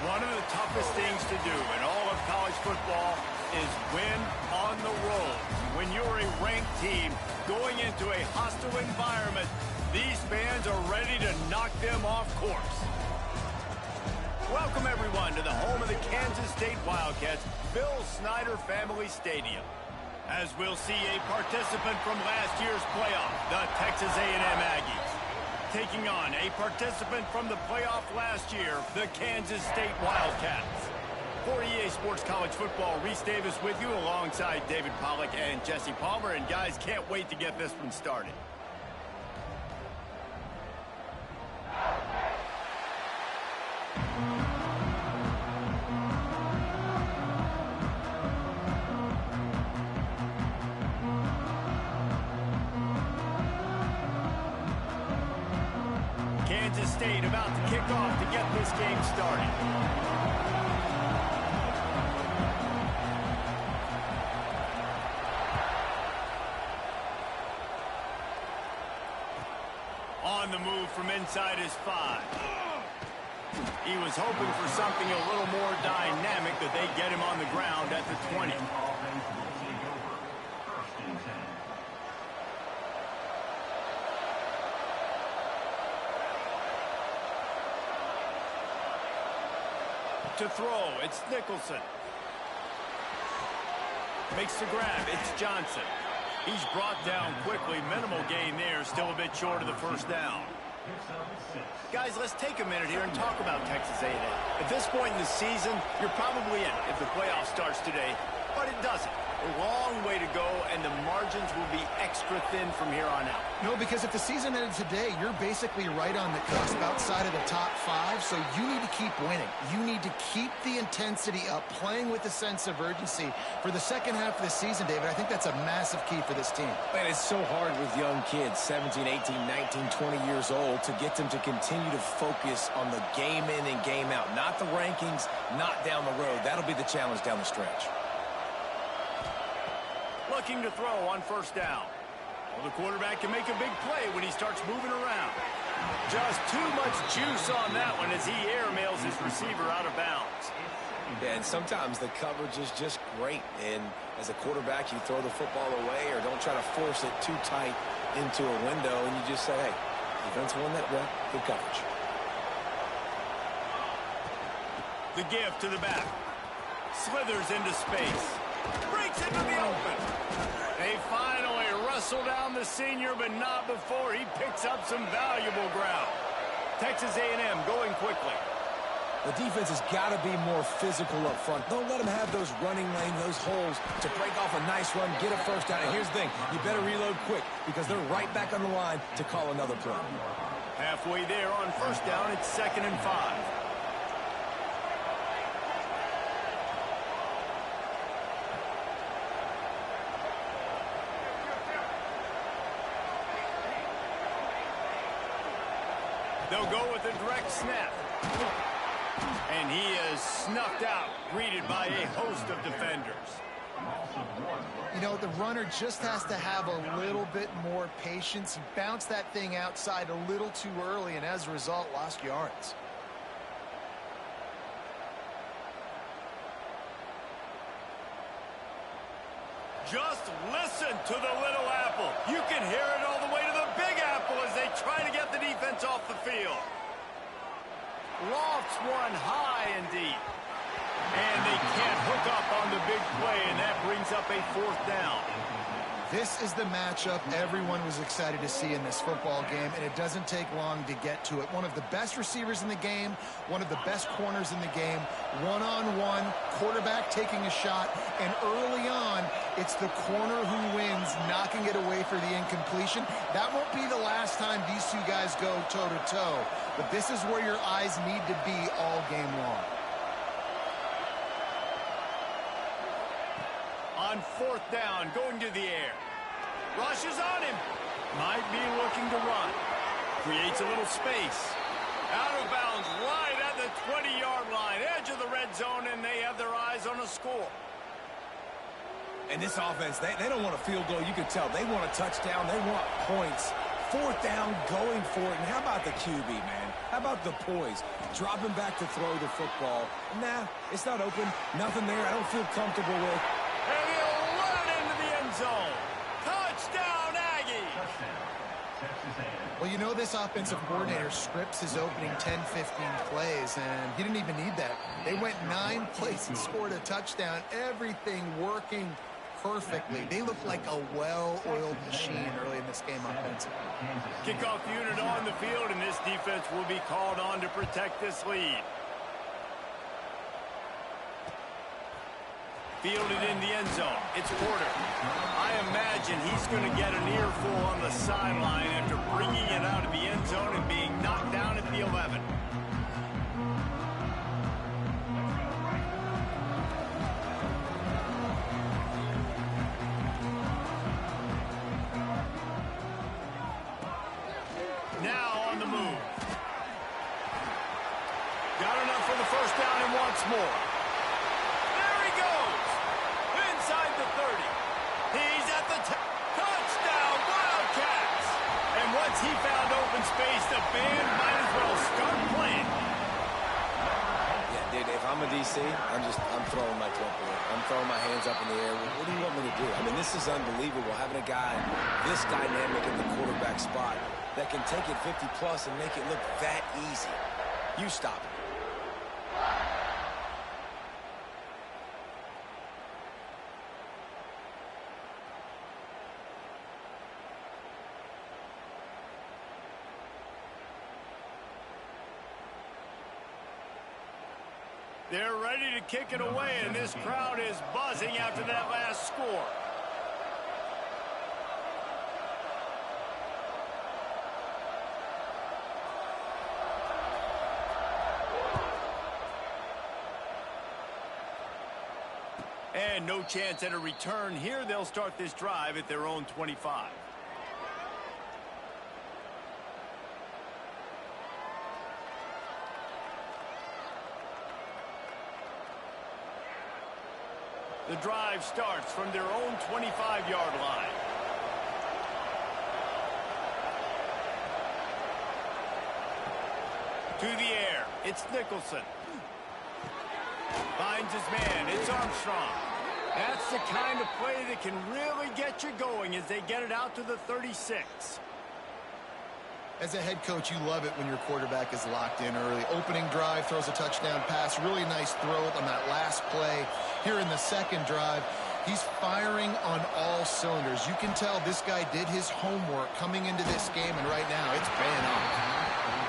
One of the toughest things to do in all of college football is win on the road. When you're a ranked team going into a hostile environment, these fans are ready to knock them off course. Welcome, everyone, to the home of the Kansas State Wildcats, Bill Snyder Family Stadium. As we'll see a participant from last year's playoff, the Texas A&M Aggies, taking on a participant from the playoff last year, the Kansas State Wildcats. For EA Sports College Football, Reese Davis with you alongside David Pollack and Jesse Palmer. And guys, can't wait to get this one started. Kansas State about to kick off to get this game started. On the move from inside his 5. He was hoping for something a little more dynamic, that they get him on the ground at the 20. To throw, it's Nicholson. Makes the grab, it's Johnson. He's brought down quickly. Minimal gain there, still a bit short of the first down. Guys, let's take a minute here and talk about Texas A&M. At this point in the season, you're probably in if the playoff starts today, but it doesn't. A long way to go, and the margins will be extra thin from here on out. No, because if the season ended today, you're basically right on the cusp outside of the top 5, so you need to keep winning. You need to keep the intensity up, playing with a sense of urgency for the second half of the season, David. I think that's a massive key for this team. Man, it's so hard with young kids, 17, 18, 19, 20 years old, to get them to continue to focus on the game in and game out. Not the rankings, not down the road. That'll be the challenge down the stretch. Looking to throw on first down. Well, the quarterback can make a big play when he starts moving around. Just too much juice on that one as he airmails his receiver out of bounds. Yeah, and sometimes the coverage is just great. And as a quarterback, you throw the football away or don't try to force it too tight into a window, and you just say, hey, defense won that, well, good coverage. The give to the back. Slithers into space. Breaks into the open. They finally wrestle down the senior, but not before he picks up some valuable ground. Texas A&M going quickly. The defense has got to be more physical up front. Don't let them have those running lanes, those holes to break off a nice run, get a first down. And here's the thing, you better reload quick because they're right back on the line to call another play. Halfway there on first down, it's 2nd and 5. They'll go with a direct snap. And he is snuffed out, greeted by a host of defenders. You know, the runner just has to have a little bit more patience. He bounced that thing outside a little too early, and as a result, lost yards. Just listen to the little apple. You can hear it all the way to the big apple as they try to get the defense off the field. Lofts one high and deep. And they can't hook up on the big play, and that brings up a 4th down. This is the matchup everyone was excited to see in this football game, and it doesn't take long to get to it. One of the best receivers in the game, one of the best corners in the game, one-on-one, quarterback taking a shot, and early on, it's the corner who wins, knocking it away for the incompletion. That won't be the last time these two guys go toe-to-toe, but this is where your eyes need to be all game long. On 4th down, going to the air. Rushes on him. Might be looking to run. Creates a little space. Out of bounds right at the 20-yard line. Edge of the red zone, and they have their eyes on a score. And this offense, they don't want a field goal. You can tell. They want a touchdown. They want points. 4th down, going for it. And how about the QB, man? How about the poise? Dropping back to throw the football. Nah, it's not open. Nothing there I don't feel comfortable with. And he'll run it into the end zone. Touchdown, Aggies! Well, you know this offensive coordinator scripts his opening 10, 15 plays, and he didn't even need that. They went 9 plays and scored a touchdown. Everything working perfectly. They look like a well-oiled machine early in this game offensively. Kickoff unit on the field, and this defense will be called on to protect this lead. Fielded in the end zone. It's Porter. I imagine he's going to get an earful on the sideline after bringing it out of the end zone and being knocked down at the 11. Now on the move. Got enough for the first down and wants more. There he goes. Inside the 30. He's at the touchdown, Wildcats. And once he found open space, the band might as well start playing. Yeah, dude, if I'm a DC, I'm throwing my club away. I'm throwing my hands up in the air. What do you want me to do? I mean, this is unbelievable, having a guy this dynamic in the quarterback spot that can take it 50-plus and make it look that easy. You stop it. They're ready to kick it away, and this crowd is buzzing after that last score. And no chance at a return here. They'll start this drive at their own 25. The drive starts from their own 25-yard line. To the air, it's Nicholson. Finds his man, it's Armstrong. That's the kind of play that can really get you going as they get it out to the 36. As a head coach, you love it when your quarterback is locked in early. Opening drive, throws a touchdown pass. Really nice throw on that last play. Here in the second drive, he's firing on all cylinders. You can tell this guy did his homework coming into this game, and right now it's paying off.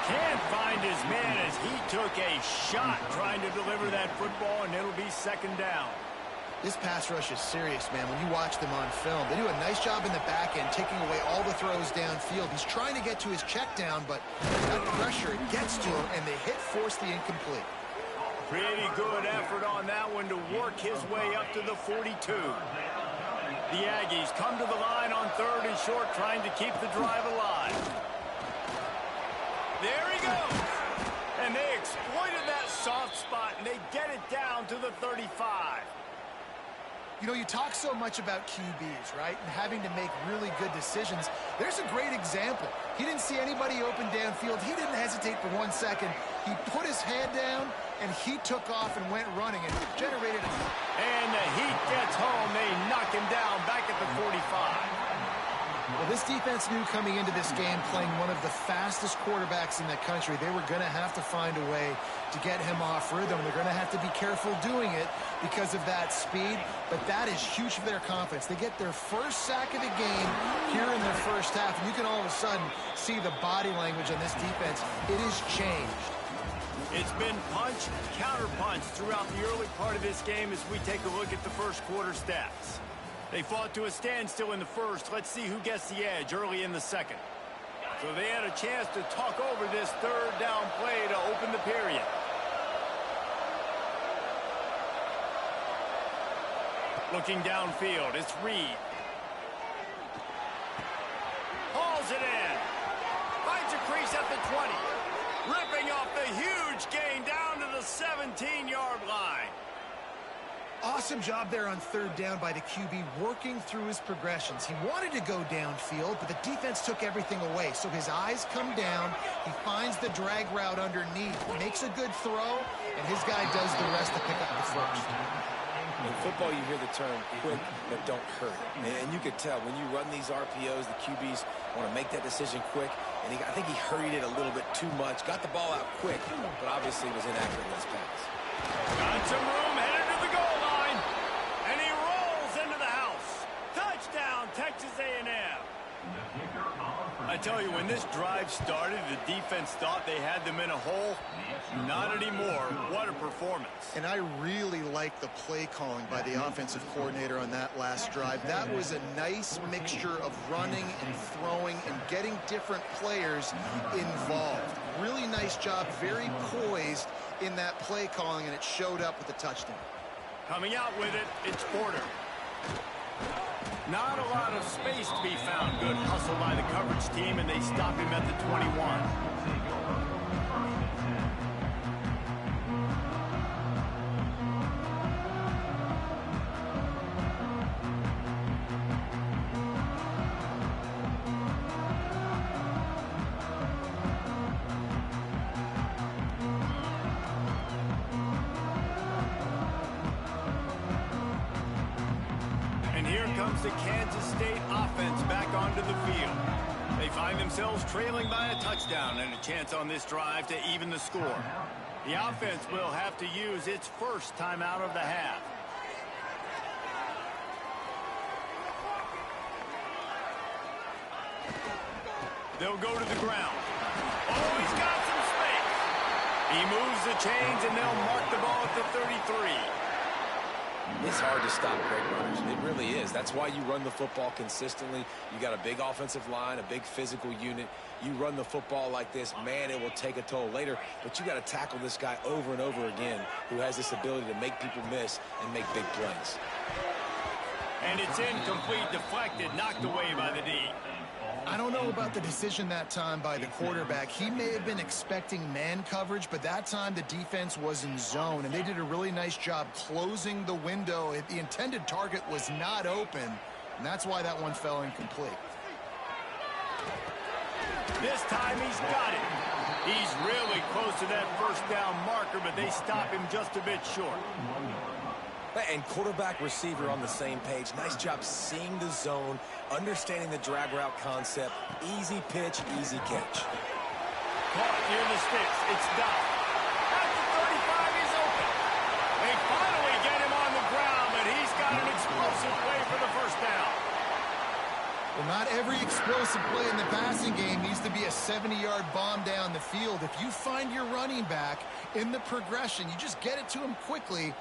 Can't find his man as he took a shot trying to deliver that football, and it'll be second down. This pass rush is serious, man. When you watch them on film, they do a nice job in the back end, taking away all the throws downfield. He's trying to get to his check down, but that pressure gets to him, and the hit forced the incomplete. Pretty good effort on that one to work his way up to the 42. The Aggies come to the line on third and short, trying to keep the drive alive. There he goes. And they exploited that soft spot, and they get it down to the 35. You know, you talk so much about QBs, right, and having to make really good decisions. There's a great example. He didn't see anybody open downfield. He didn't hesitate for 1 second. He put his head down, and he took off and went running and generated a... And the Heat gets home. They knock him down back at the 45. Well, this defense knew coming into this game, playing one of the fastest quarterbacks in the country, they were going to have to find a way to get him off rhythm. They're going to have to be careful doing it because of that speed, but that is huge for their confidence. They get their first sack of the game here in the first half, and you can all of a sudden see the body language on this defense. It has changed. It's been punch, counter-punch throughout the early part of this game as we take a look at the first quarter stats. They fought to a standstill in the first. Let's see who gets the edge early in the second. So they had a chance to talk over this third down play to open the period. Looking downfield, it's Reed. Hauls it in. Finds a crease at the 20. Ripping off the huge gain down to the 17-yard line. Awesome job there on third down by the QB, working through his progressions. He wanted to go downfield, but the defense took everything away. So his eyes come down. He finds the drag route underneath, makes a good throw, and his guy does the rest to pick up the first. In football, you hear the term quick, but don't hurry. And you can tell when you run these RPOs, the QBs want to make that decision quick. And I think he hurried it a little bit too much. Got the ball out quick, but obviously was inaccurate in his pass. Got some room, headed to the goal line. And he rolls into the house. Touchdown, Texas A&M. I tell you, when this drive started, the defense thought they had them in a hole. Not anymore. What a performance. And I really like the play calling by the offensive coordinator on that last drive. That was a nice mixture of running and throwing and getting different players involved. Really nice job, very poised in that play calling, and it showed up with the touchdown. Coming out with it, it's Porter. Not a lot of space to be found. Good hustle by the coverage team, and they stop him at the 21. The Kansas State offense back onto the field. They find themselves trailing by a touchdown and a chance on this drive to even the score. The offense will have to use its first timeout of the half. They'll go to the ground. Oh, he's got some space. He moves the chains, and they'll mark the ball at the 33. It's hard to stop great runners. It really is. That's why you run the football consistently. You got a big offensive line, a big physical unit. You run the football like this, man, it will take a toll later. But you got to tackle this guy over and over again who has this ability to make people miss and make big plays. And it's incomplete, deflected, knocked away by the D. I don't know about the decision that time by the quarterback. He may have been expecting man coverage, but that time the defense was in zone, and they did a really nice job closing the window. The intended target was not open, and that's why that one fell incomplete. This time he's got it. He's really close to that first down marker, but they stop him just a bit short. And quarterback receiver on the same page. Nice job seeing the zone, understanding the drag route concept. Easy pitch, easy catch. Caught near the sticks. It's Dow. At the 35, he's open. They finally get him on the ground, but he's got an explosive play for the first down. Well, not every explosive play in the passing game needs to be a 70-yard bomb down the field. If you find your running back in the progression, you just get it to him quickly.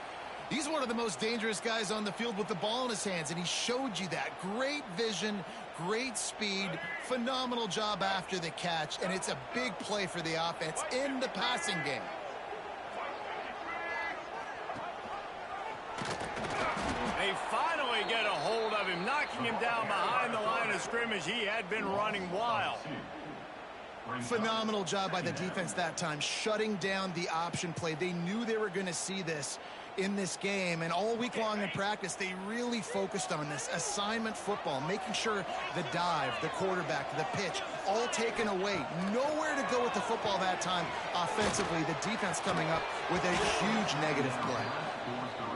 He's one of the most dangerous guys on the field with the ball in his hands, and he showed you that. Great vision, great speed, phenomenal job after the catch, and it's a big play for the offense in the passing game. They finally get a hold of him, knocking him down behind the line of scrimmage. He had been running wild. Phenomenal job by the defense that time, shutting down the option play. They knew they were going to see this in this game, and all week long in practice, they really focused on this assignment football, making sure the dive, the quarterback, the pitch, all taken away. Nowhere to go with the football that time offensively. The defense coming up with a huge negative play.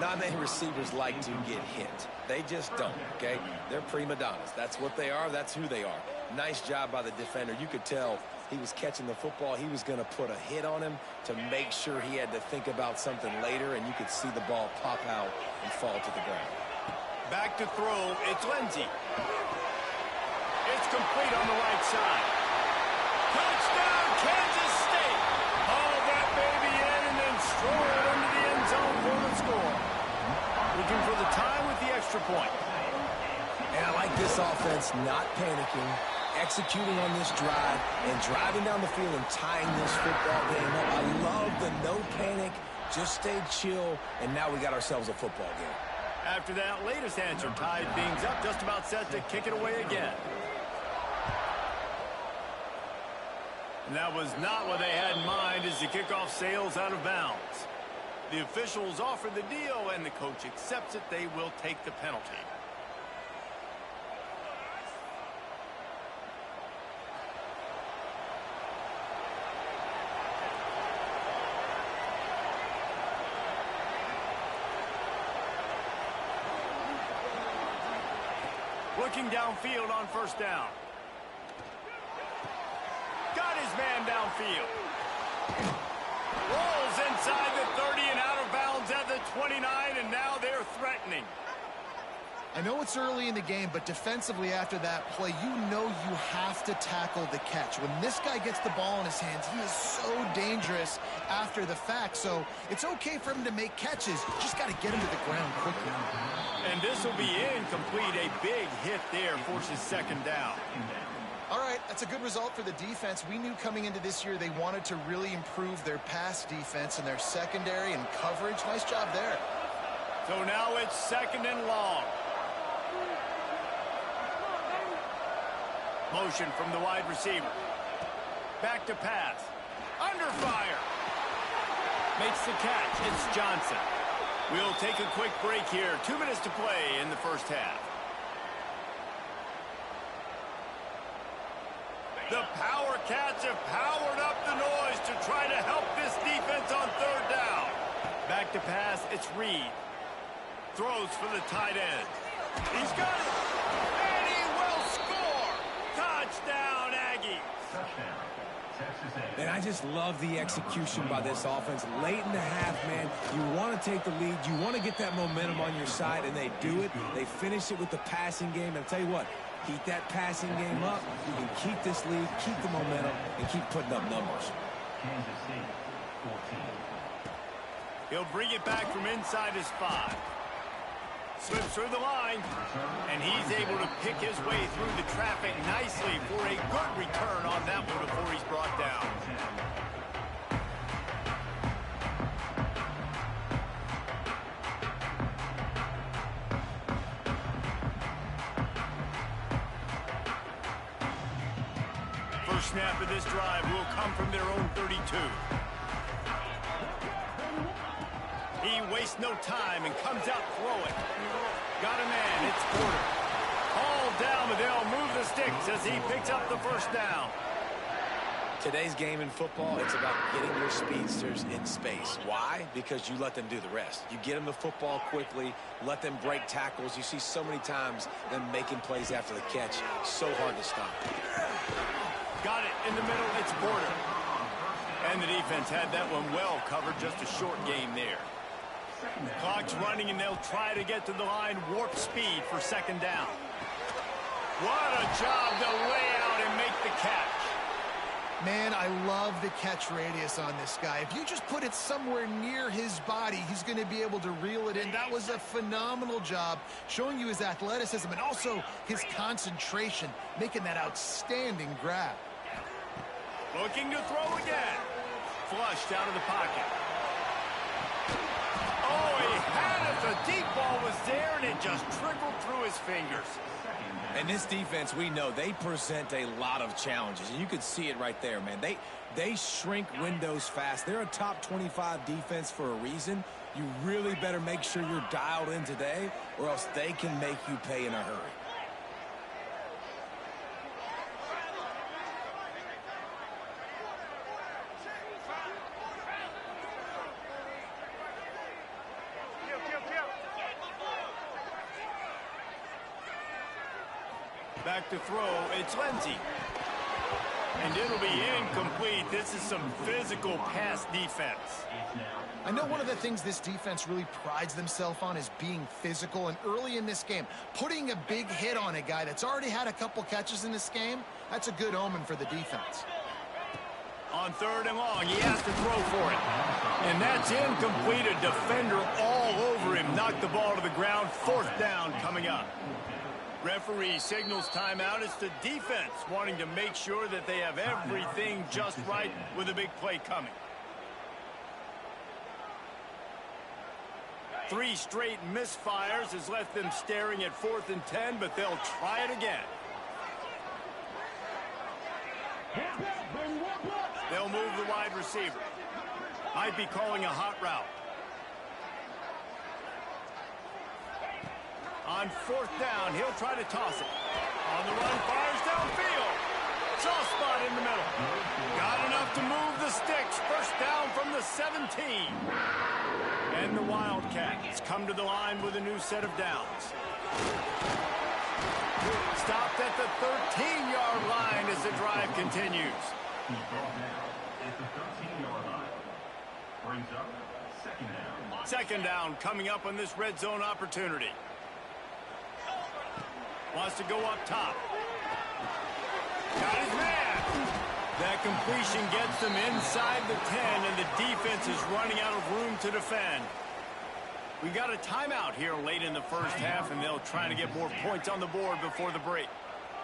Not many receivers like to get hit. They just don't, okay? They're prima donnas. That's what they are. That's who they are. Nice job by the defender. You could tell he was catching the football. He was going to put a hit on him to make sure he had to think about something later, and you could see the ball pop out and fall to the ground. Back to throw. It's Lindsey. It's complete on the right side. Touchdown, Kansas State. Haul that baby in and then stroll it into the end zone for the score. Looking for the tie with the extra point. And I like this offense not panicking, executing on this drive, and driving down the field and tying this football game up. I love the no panic, just stay chill, and now we got ourselves a football game. After that latest answer tied things up, just about set to kick it away again. And that was not what they had in mind as the kickoff sails out of bounds. The officials offer the deal, and the coach accepts it. They will take the penalty. Looking downfield on first down. Got his man downfield. Rolls inside the 30 and out of bounds at the 29, and now they're threatening. I know it's early in the game, but defensively after that play, you know you have to tackle the catch. When this guy gets the ball in his hands, he is so dangerous after the fact. So it's okay for him to make catches. You just got to get him to the ground quickly. And this will be incomplete. A big hit there forces second down. All right, that's a good result for the defense. We knew coming into this year they wanted to really improve their pass defense and their secondary and coverage. Nice job there. So now it's second and long. Motion from the wide receiver. Back to pass. Under fire. Makes the catch. It's Johnson. We'll take a quick break here. 2 minutes to play in the first half. The Power Cats have powered up the noise to try to help this defense on third down. Back to pass. It's Reed. Throws for the tight end. He's got it. And he will score. Touchdown, Aggies. Touchdown, Texas A&M. And I just love the execution by this offense. Late in the half, man, you want to take the lead. You want to get that momentum on your side, and they do it. They finish it with the passing game. And I'll tell you what, keep that passing game up. You can keep this lead, keep the momentum, and keep putting up numbers. Kansas State, 14. He'll bring it back from inside his 5. Slips through the line, and he's able to pick his way through the traffic nicely for a good return on that one before he's brought down. First snap of this drive will come from their own 32. He wastes no time and comes out throwing. Got a man, it's Porter. All down, but they'll move the sticks as he picks up the first down. Today's game in football, it's about getting your speedsters in space. Why? Because you let them do the rest. You get them the football quickly, let them break tackles. You see so many times them making plays after the catch. So hard to stop. Got it in the middle, it's Porter. And the defense had that one well covered, just a short game there. Clock's running, and they'll try to get to the line, warp speed for second down. What a job to lay out and make the catch. Man, I love the catch radius on this guy. If you just put it somewhere near his body, he's going to be able to reel it in. That was a phenomenal job, showing you his athleticism and also his concentration, making that outstanding grab. Looking to throw again. Flushed out of the pocket. Oh, he had it. The deep ball was there, and it just trickled through his fingers. And this defense, we know, they present a lot of challenges. And you can see it right there, man. They shrink windows fast. They're a top 25 defense for a reason. You really better make sure you're dialed in today, or else they can make you pay in a hurry. Back to throw, it's Lindsey. And it'll be incomplete. This is some physical pass defense. I know one of the things this defense really prides themselves on is being physical, and early in this game, putting a big hit on a guy that's already had a couple catches in this game, that's a good omen for the defense. On third and long, he has to throw for it. And that's incomplete. A defender all over him. Knocked the ball to the ground. Fourth down coming up. Referee signals timeout. It's the defense wanting to make sure that they have everything just right with a big play coming. 3 straight misfires has left them staring at 4th and 10, but they'll try it again. They'll move the wide receiver. Might be calling a hot route. On fourth down, he'll try to toss it. On the run, fires downfield. Soft spot in the middle. Got enough to move the sticks. First down from the 17. And the Wildcats come to the line with a new set of downs. Stopped at the 13-yard line as the drive continues. He's brought down at the 13-yard line. Brings up second down. Second down coming up on this red zone opportunity. Wants to go up top. Got his man. That completion gets them inside the 10, and the defense is running out of room to defend. We got a timeout here late in the first half, and they'll try to get more points on the board before the break.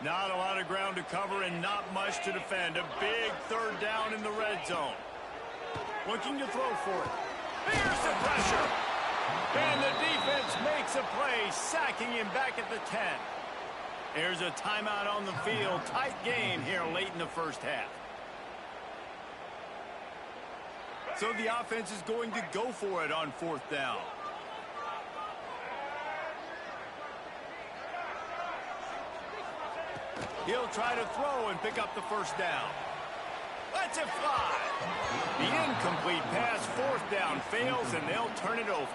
Not a lot of ground to cover and not much to defend. A big third down in the red zone. Looking to throw for it. Here's the pressure. And the defense makes a play, sacking him back at the 10. There's a timeout on the field. Tight game here late in the first half. So the offense is going to go for it on fourth down. He'll try to throw and pick up the first down. Lets it fly. The incomplete pass, fourth down, fails, and they'll turn it over.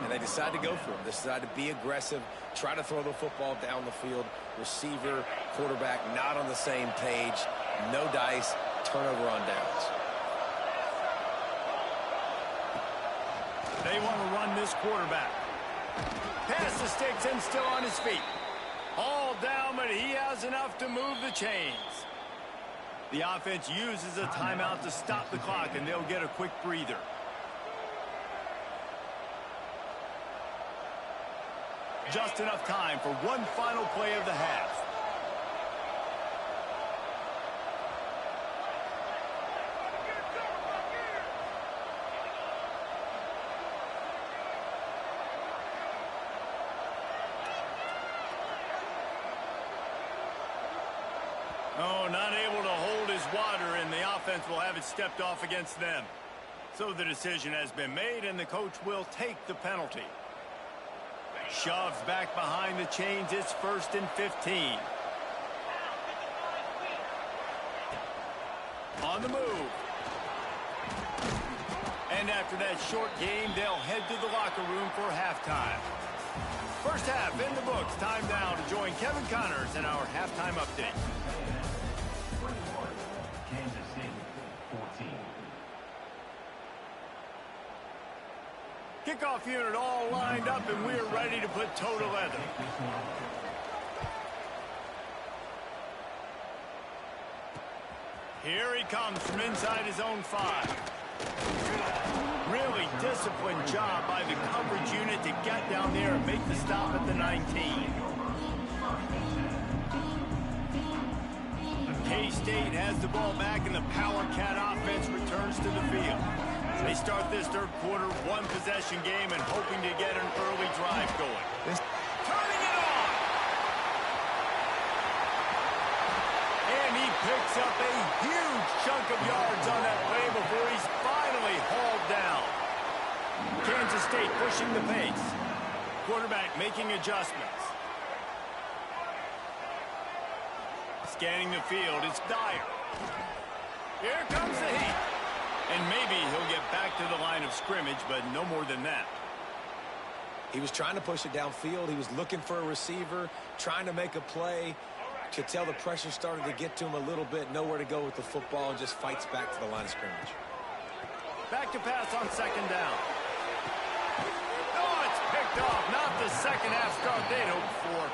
And they decide to go for it. They decide to be aggressive, try to throw the football down the field. Receiver, quarterback, not on the same page. No dice, turnover on downs. They want to run this quarterback. Pass the sticks and still on his feet. All down, but he has enough to move the chains. The offense uses a timeout to stop the clock, and they'll get a quick breather. Just enough time for one final play of the half. Oh, not able to hold his water, and the offense will have it stepped off against them. So the decision has been made, and the coach will take the penalty. Shoves back behind the chains. It's 1st and 15. On the move. And after that short game, they'll head to the locker room for halftime. First half in the books. Time now to join Kevin Connors in our halftime update. Kansas State, 14. Kickoff unit all lined up, and we're ready to put toe to leather. Here he comes from inside his own 5. Really disciplined job by the coverage unit to get down there and make the stop at the 19. K-State has the ball back, and the Power Cat offense returns to the field. They start this third quarter one-possession game and hoping to get an early drive going. Turning it on! And he picks up a huge chunk of yards on that play before he's finally hauled down. Kansas State pushing the pace. Quarterback making adjustments. Scanning the field, it's Dyer. Here comes the heat. And maybe he'll get back to the line of scrimmage, but no more than that. He was trying to push it downfield. He was looking for a receiver, trying to make a play. Could tell the pressure started to get to him a little bit. Nowhere to go with the football, and just fights back to the line of scrimmage. Back to pass on second down. Oh, it's picked off. Not the second half start they'd hoped for.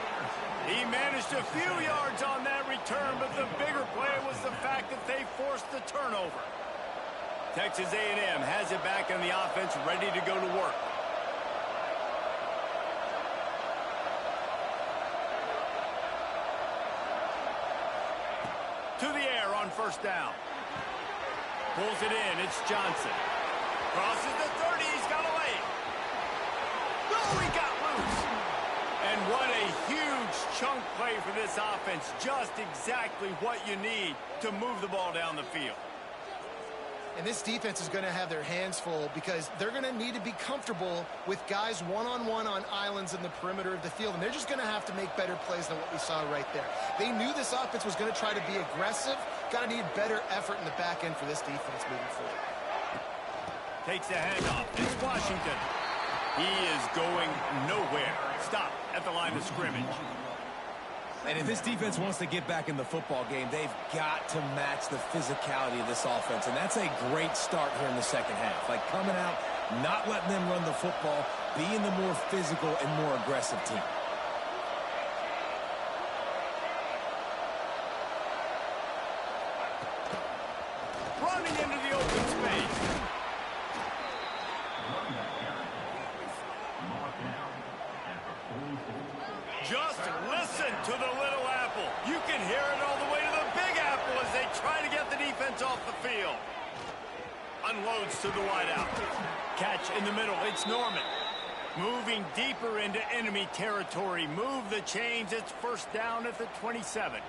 He managed a few yards on that return, but the bigger play was the fact that they forced the turnover. Texas A&M has it back on the offense, ready to go to work. To the air on first down. Pulls it in, it's Johnson. Crosses the 30, he's got away. No, he got loose. And what a huge chunk play for this offense. Just exactly what you need to move the ball down the field. And this defense is going to have their hands full because they're going to need to be comfortable with guys one-on-one on islands in the perimeter of the field. And they're just going to have to make better plays than what we saw right there. They knew this offense was going to try to be aggressive. Got to need better effort in the back end for this defense moving forward. Takes the handoff. It's Washington. He is going nowhere. Stop at the line of scrimmage. And if this defense wants to get back in the football game, they've got to match the physicality of this offense. And that's a great start here in the second half. Like coming out, not letting them run the football, being the more physical and more aggressive team. Running into the open space. Just listen to the little apple. You can hear it all the way to the big apple as they try to get the defense off the field. Unloads to the wideout. Catch in the middle. It's Norman. Moving deeper into enemy territory. Move the chains. It's first down at the 27.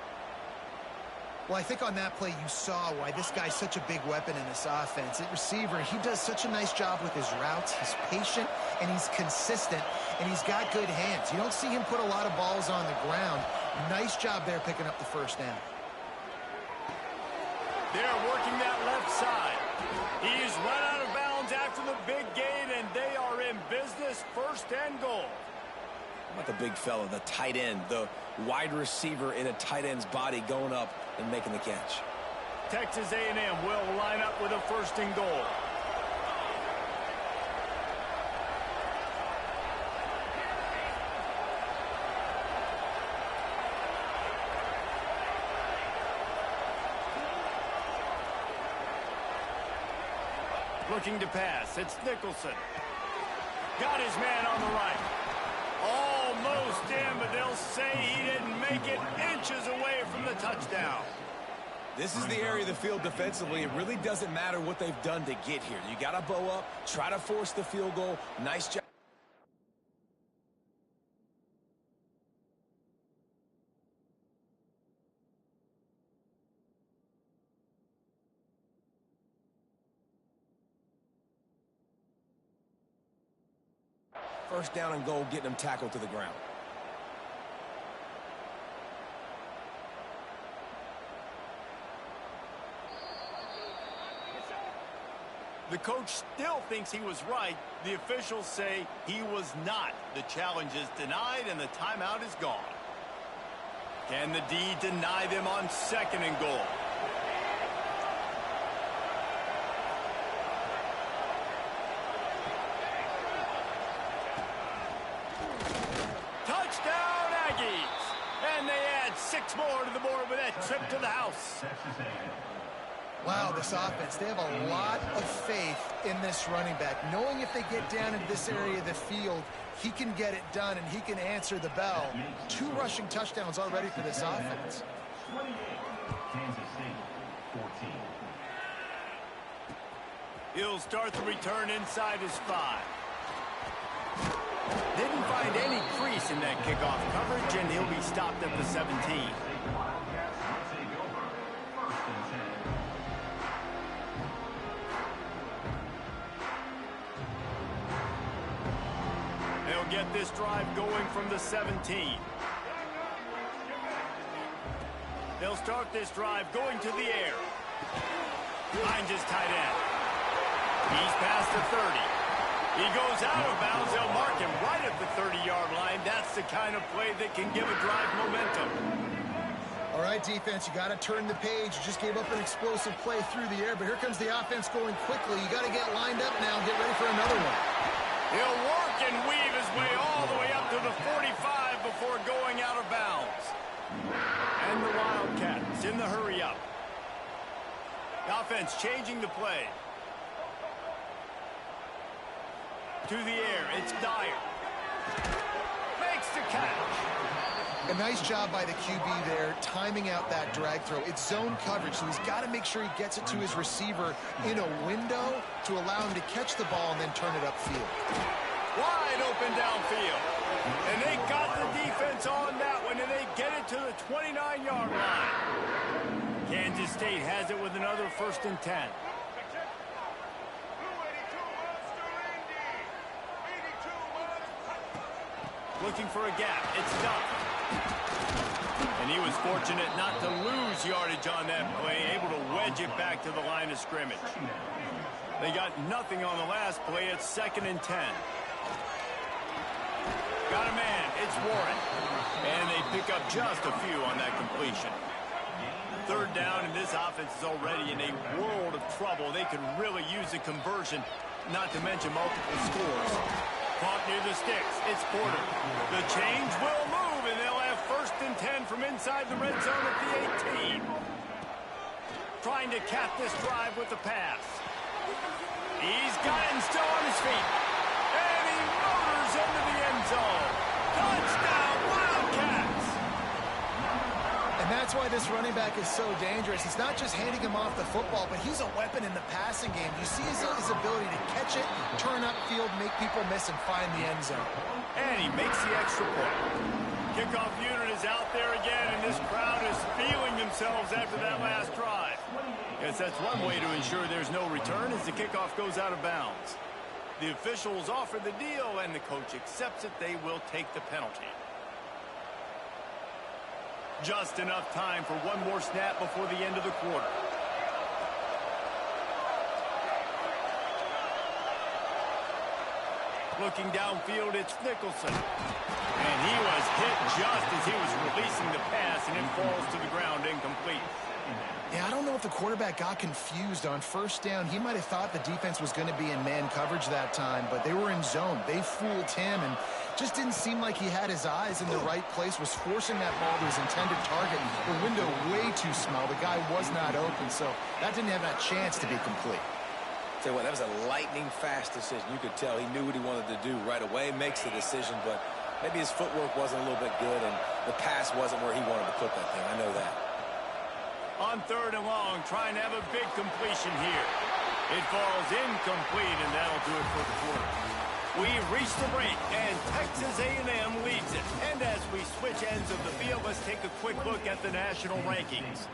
Well, I think on that play you saw why this guy's such a big weapon in this offense. At receiver, he does such a nice job with his routes. He's patient, and he's consistent, and he's got good hands. You don't see him put a lot of balls on the ground. Nice job there picking up the first down. They're working that left side. He's run out of bounds after the big gain, and they are in business, first and goal. How about the big fella, the tight end, the wide receiver in a tight end's body going up and making the catch. Texas A&M will line up with a first and goal. Looking to pass. It's Nicholson. Got his man on the right. Almost in, but they'll say he didn't make it, inches away from the touchdown. This is the area of the field defensively. It really doesn't matter what they've done to get here. You got to bow up, try to force the field goal. Nice job. First down and goal, getting them tackled to the ground. The coach still thinks he was right. The officials say he was not. The challenge is denied and the timeout is gone. Can the D deny them on second and goal? Touchdown Aggies! And they add 6 more to the board with that trip to the house. Wow, this offense, they have a lot of faith in this running back. Knowing if they get down into this area of the field, he can get it done and he can answer the bell. 2 rushing touchdowns already for this offense. 28, Kansas State, 14. He'll start the return inside his 5. Didn't find any crease in that kickoff coverage, and he'll be stopped at the 17. They'll get this drive going from the 17. They'll start this drive going to the air. Finds his tight end. He's past the 30. He goes out of bounds. They'll mark him right at the 30-yard line. That's the kind of play that can give a drive momentum. All right, defense, you got to turn the page. You just gave up an explosive play through the air, but here comes the offense going quickly. You got to get lined up now and get ready for another one. He'll work and weave his way all the way up to the 45 before going out of bounds. And the Wildcats in the hurry-up. The offense changing the play. To the air, it's Dyer. Makes the catch. A nice job by the QB there, timing out that drag throw. It's zone coverage, so he's got to make sure he gets it to his receiver in a window to allow him to catch the ball and then turn it upfield. Wide open downfield. And they got the defense on that one, and they get it to the 29-yard line. Kansas State has it with another 1st and 10. Looking for a gap. It's stuffed. And he was fortunate not to lose yardage on that play, able to wedge it back to the line of scrimmage. They got nothing on the last play. It's 2nd and 10. Got a man. It's Warren. And they pick up just a few on that completion. 3rd down, and this offense is already in a world of trouble. They could really use a conversion, not to mention multiple scores. Caught near the sticks. It's Porter. The change will move, and they'll have 1st and 10 from inside the red zone at the 18. Trying to cap this drive with the pass. He's got it and still on his feet. And he motors into the end zone. Touchdown, Wildcats! And that's why this running back is so dangerous. It's not just handing him off the football, but he's a weapon in the passing game. You see his ability to catch it, turn upfield, make people miss, and find the end zone. And he makes the extra point. Kickoff unit is out there again, and this crowd is feeling themselves after that last drive. Guess that's one way to ensure there's no return as the kickoff goes out of bounds. The officials offer the deal, and the coach accepts it. They will take the penalty. Just enough time for one more snap before the end of the quarter. Looking downfield, it's Nicholson. And he was hit just as he was releasing the pass, and it falls to the ground incomplete. Yeah, I don't know if the quarterback got confused on 1st down. He might have thought the defense was going to be in man coverage that time, but they were in zone. They fooled him, and just didn't seem like he had his eyes in the right place, was forcing that ball to his intended target. The window way too small. The guy was not open, so that didn't have that chance to be complete. Tell you what, that was a lightning-fast decision. You could tell he knew what he wanted to do right away, makes the decision, but maybe his footwork wasn't a little bit good, and the pass wasn't where he wanted to put that thing. I know that. On 3rd and long, trying to have a big completion here. It falls incomplete, and that'll do it for the quarter. We've reached the break, and Texas A&M leads it. And as we switch ends of the field, let's take a quick look at the national rankings.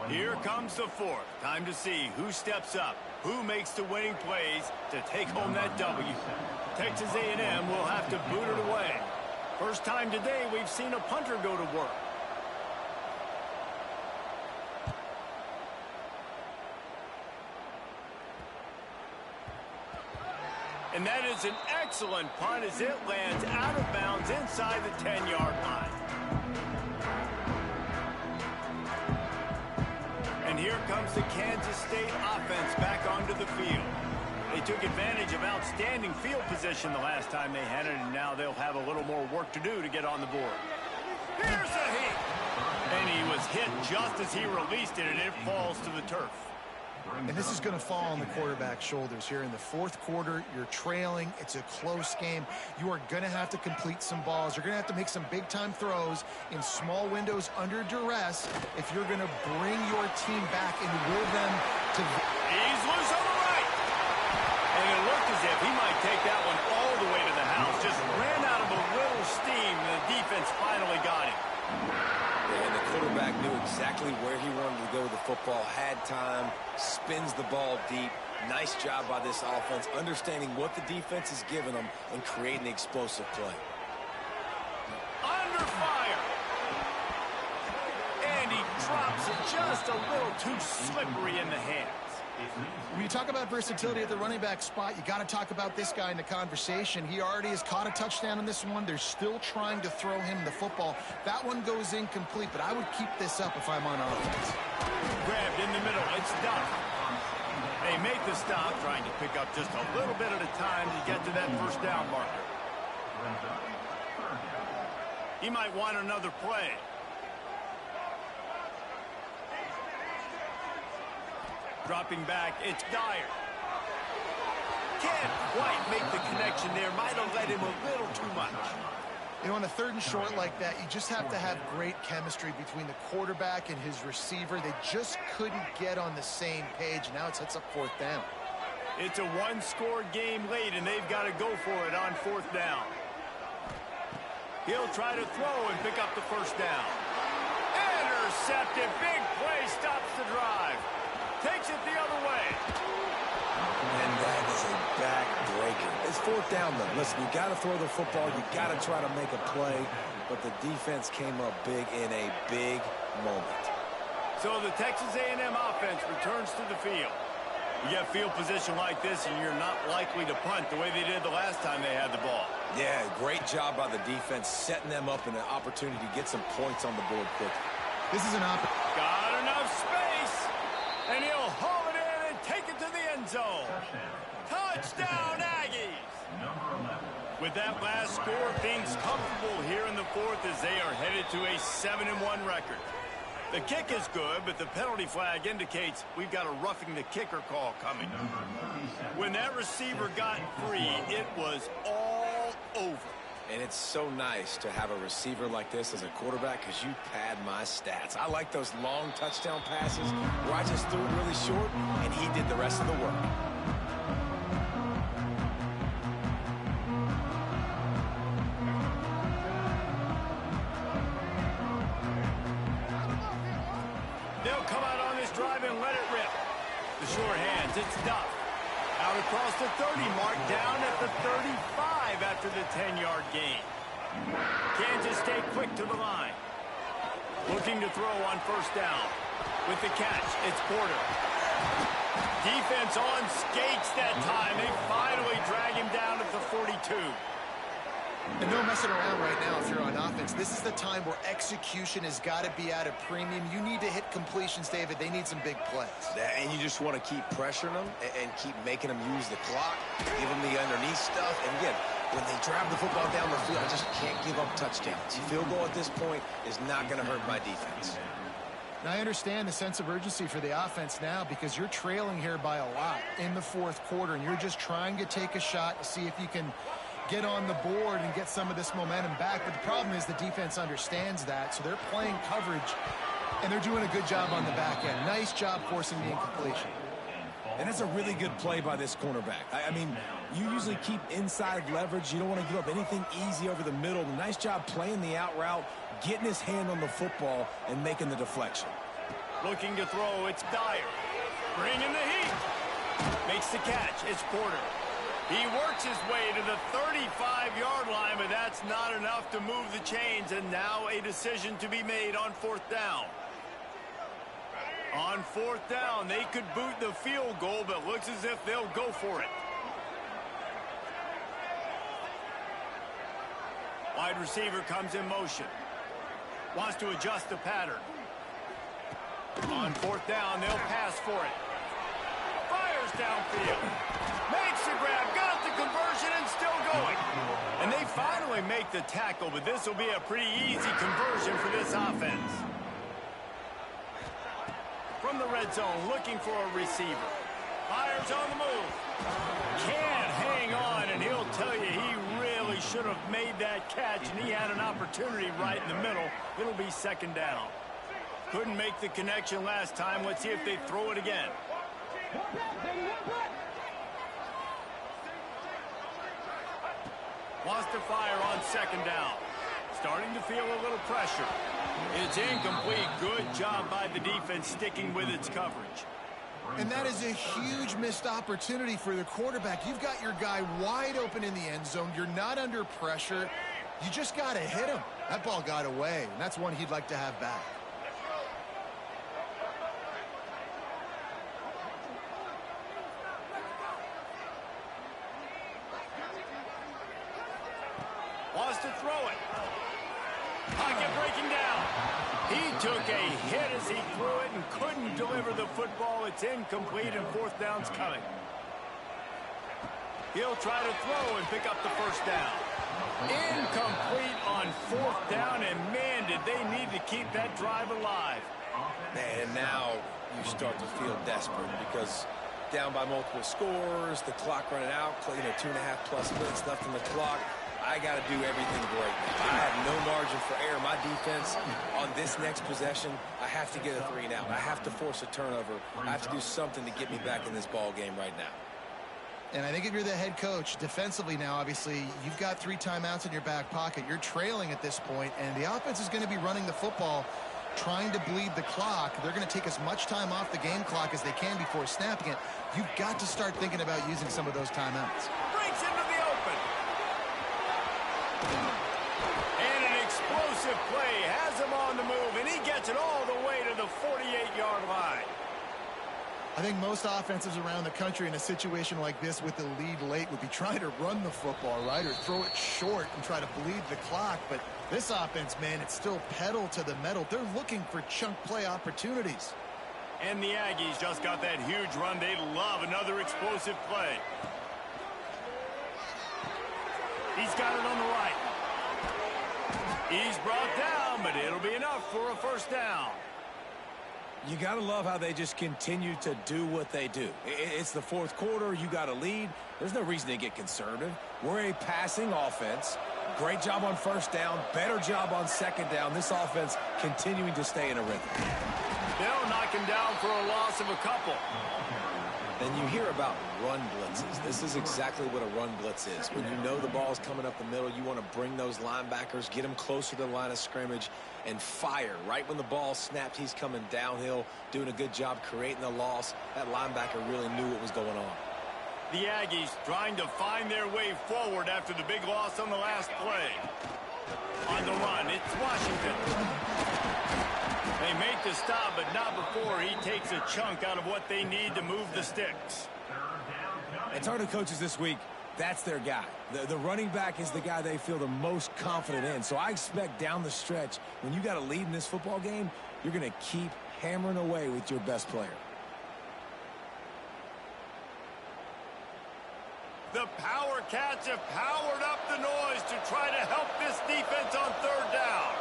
Here comes the 4th. Time to see who steps up, who makes the winning plays to take home that W. Texas A&M will have to boot it away. First time today we've seen a punter go to work. And that is an excellent punt as it lands out of bounds inside the 10-yard line. And here comes the Kansas State offense back onto the field. They took advantage of outstanding field position the last time they had it, and now they'll have a little more work to do to get on the board. Here's a hit. And he was hit just as he released it, and it falls to the turf. And this is going to fall on the quarterback's shoulders here in the 4th quarter. You're trailing. It's a close game. You are going to have to complete some balls. You're going to have to make some big-time throws in small windows under duress if you're going to bring your team back and will them to... He's loose on the right. And it looked as if he might take that one all the way to the house. Just ran out of a little steam, and the defense finally got him. And the quarterback knew exactly where he wanted to go with the football, had time, spins the ball deep. Nice job by this offense, understanding what the defense is giving them and creating the explosive play. Under fire. And he drops it just a little too slippery in the hands. When you talk about versatility at the running back spot, you got to talk about this guy in the conversation. He already has caught a touchdown in this one. They're still trying to throw him the football. That one goes incomplete, but I would keep this up if I'm on offense. Grabbed in the middle. It's done. They make the stop, trying to pick up just a little bit at a time to get to that 1st down marker. He might want another play. Dropping back, it's Dyer. Can't quite make the connection there. Might have let him a little too much. You know, on a 3rd and short like that, you just have to have great chemistry between the quarterback and his receiver. They just couldn't get on the same page. Now it sets up 4th down. It's a one-score game late, and they've got to go for it on 4th down. He'll try to throw and pick up the 1st down. Intercepted. Big play stops the drive. Takes it the other way. And that is a back-breaker. It's fourth down, though. Listen, you got to throw the football. You got to try to make a play. But the defense came up big in a big moment. So the Texas A&M offense returns to the field. You get field position like this, and you're not likely to punt the way they did the last time they had the ball. Yeah, great job by the defense, setting them up in an opportunity to get some points on the board quickly. This is an opportunity. Got enough space, and he'll haul it in and take it to the end zone. Touchdown, Aggies! With that last score, things comfortable here in the fourth as they are headed to a 7-1 record. The kick is good, but the penalty flag indicates we've got a roughing the kicker call coming. When that receiver got free, it was all over. And it's so nice to have a receiver like this as a quarterback because you pad my stats. I like those long touchdown passes where I just threw it really short and he did the rest of the work. They'll come out on this drive and let it rip. The short hands, it's Duff. Out across the 30 mark, down at the 35 after the 10-yard gain. Kansas State quick to the line. Looking to throw on first down. With the catch, it's Porter. Defense on skates that time. They finally drag him down at the 42. And no messing around right now if you're on offense. This is the time where execution has got to be at a premium. You need to hit completions, David. They need some big plays. And you just want to keep pressuring them and keep making them use the clock, give them the underneath stuff. And again, when they drive the football down the field, I just can't give up touchdowns. Field goal at this point is not going to hurt my defense. And I understand the sense of urgency for the offense now because you're trailing here by a lot in the fourth quarter, and you're just trying to take a shot to see if you can get on the board and get some of this momentum back. But the problem is the defense understands that, so they're playing coverage, and they're doing a good job on the back end. Nice job forcing the incompletion. And it's a really good play by this cornerback. I mean, you usually keep inside leverage. You don't want to give up anything easy over the middle. Nice job playing the out route, getting his hand on the football, and making the deflection. Looking to throw, it's Dyer. Bringing the heat. Makes the catch, it's Porter. He works his way to the 35-yard line, but that's not enough to move the chains, and now a decision to be made on fourth down. On fourth down, they could boot the field goal, but looks as if they'll go for it. Wide receiver comes in motion. Wants to adjust the pattern. On fourth down, they'll pass for it. Fires downfield. Makes the grab, got the conversion, and still going. And they finally make the tackle, but this will be a pretty easy conversion for this offense. From the red zone, looking for a receiver. Fires on the move. Can't hang on, and he'll tell you he really should have made that catch, and he had an opportunity right in the middle. It'll be second down. Couldn't make the connection last time. Let's see if they throw it again. Wants to fire on second down. Starting to feel a little pressure. It's incomplete. Good job by the defense sticking with its coverage. And that is a huge missed opportunity for the quarterback. You've got your guy wide open in the end zone. You're not under pressure. You just got to hit him. That ball got away, and that's one he'd like to have back. Wants to throw it. Pocket breaking down. He took a hit as he threw it and couldn't deliver the football. It's incomplete and fourth down's coming. He'll try to throw and pick up the first down. Incomplete on fourth down, and man, did they need to keep that drive alive. Man, and now you start to feel desperate because down by multiple scores, the clock running out, 2.5+ minutes left on the clock. I got to do everything great. I have no margin for error. My defense on this next possession, I have to get a 3 and out. I have to force a turnover. I have to do something to get me back in this ball game right now. And I think if you're the head coach, defensively now, obviously, you've got 3 timeouts in your back pocket. You're trailing at this point, and the offense is going to be running the football. trying to bleed the clock. They're going to take as much time off the game clock as they can before snapping it. You've got to start thinking about using some of those timeouts. Breaks into the open. And an explosive play has him on the move, and he gets it all the way to the 48-yard line. I think most offenses around the country in a situation like this with the lead late would be trying to run the football, right, or throw it short and try to bleed the clock. But this offense, man, it's still pedal to the metal. They're looking for chunk play opportunities. And the Aggies just got that huge run. They love another explosive play. He's got it on the right. He's brought down, but it'll be enough for a first down. You got to love how they just continue to do what they do. It's the fourth quarter. You got a lead. There's no reason to get conservative. We're a passing offense. Great job on first down. Better job on second down. This offense continuing to stay in a rhythm. They'll knock him down for a loss of a couple. And you hear about run blitzes. This is exactly what a run blitz is. When you know the ball's coming up the middle, you want to bring those linebackers, get them closer to the line of scrimmage, and fire. Right when the ball snapped, he's coming downhill, doing a good job creating the loss. That linebacker really knew what was going on. The Aggies trying to find their way forward after the big loss on the last play. On the run, it's Washington. They make the stop, but not before he takes a chunk out of what they need to move the sticks. And talking to coaches this week, that's their guy. The running back is the guy they feel the most confident in. So I expect down the stretch, when you got a lead in this football game, you're going to keep hammering away with your best player. The Power Cats have powered up the noise to try to help this defense on third down.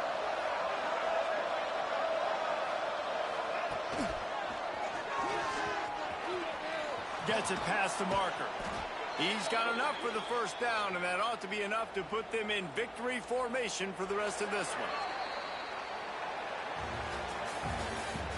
Gets it past the marker. He's got enough for the first down, and that ought to be enough to put them in victory formation for the rest of this one.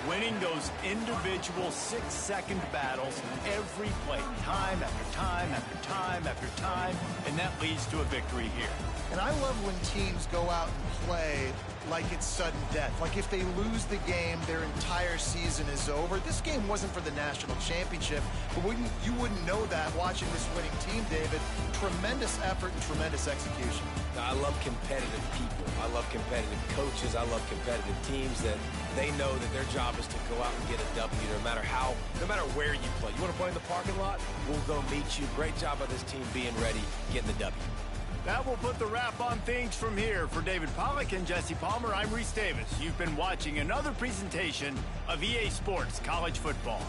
Winning those individual 6-second battles every play, time after time after time after time, and that leads to a victory here. And I love when teams go out and play like it's sudden death. Like if they lose the game, their entire season is over. This game wasn't for the national championship, but you wouldn't know that watching this winning team, David. Tremendous effort and tremendous execution. I love competitive people. I love competitive coaches. I love competitive teams that they know that their job is to go out and get a W no matter where you play. You want to play in the parking lot? We'll go meet you. Great job of this team being ready, getting the W. That will put the wrap on things from here. For David Pollack and Jesse Palmer, I'm Reese Davis. You've been watching another presentation of EA Sports College Football.